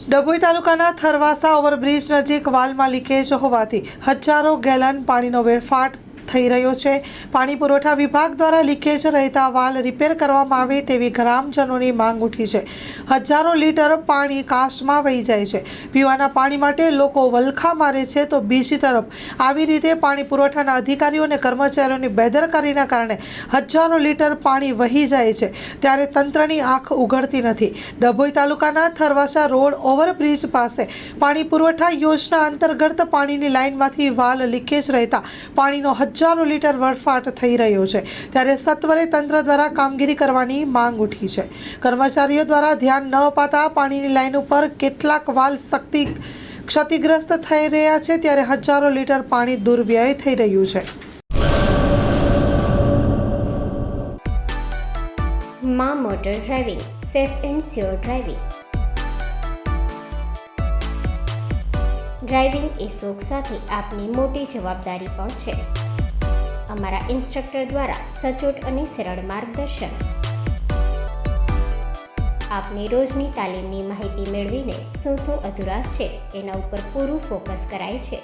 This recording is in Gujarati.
ડભોઈ તાલુકાના થરવાસા ઓવરબ્રિજ નજીક વાલમાં લીકેજ હોવાથી હજારો ગેલન પાણીનો વેડફાટ થઈ રહ્યો છે। પાણી પુરવઠા વિભાગ દ્વારા લીકેજ રહેતા વાલ રિપેર કરવામાં આવે તેવી ગ્રામજનોની માંગ ઉઠી છે। હજારો લીટર પાણી કાશમાં વહી જાય છે। પીવાના પાણી માટે લોકો વલખા મારે છે તો બીજી તરફ આવી રીતે પાણી પુરવઠાના અધિકારીઓ અને કર્મચારીઓની બેદરકારીના કારણે હજારો લીટર પાણી વહી જાય છે ત્યારે તંત્રની આંખ ઉઘડતી નથી। ડભોઈ તાલુકાના થરવાસા રોડ ઓવરબ્રિજ પાસે પાણી પુરવઠા યોજના અંતર્ગત પાણીની લાઇનમાંથી વાલ લીકેજ રહેતા પાણીનો હજારો લીટર વેડફાટ થઈ રહ્યો છે ત્યારે સત્વરે તંત્ર દ્વારા કામગીરી કરવાની માંગ ઉઠી છે। કર્મચારીઓ દ્વારા ધ્યાન ન અપાતા પાણીની લાઇન ઉપર કેટલાક વાલ ક્ષતિગ્રસ્ત થઈ રહ્યા છે ત્યારે હજારો લીટર પાણી દુર્વ્યય થઈ રહ્યું છે। માં motor driving, safe and sure driving. Driving એ શોખ સાથે આપની મોટી જવાબદારી પણ છે। અમારા ઇન્સ્ટ્રક્ટર દ્વારા સચોટ અને સરળ માર્ગદર્શન આપની રોજની તાલીમની માહિતી મેળવીને શું અધુરાશ છે એના ઉપર પૂરું ફોકસ કરાય છે।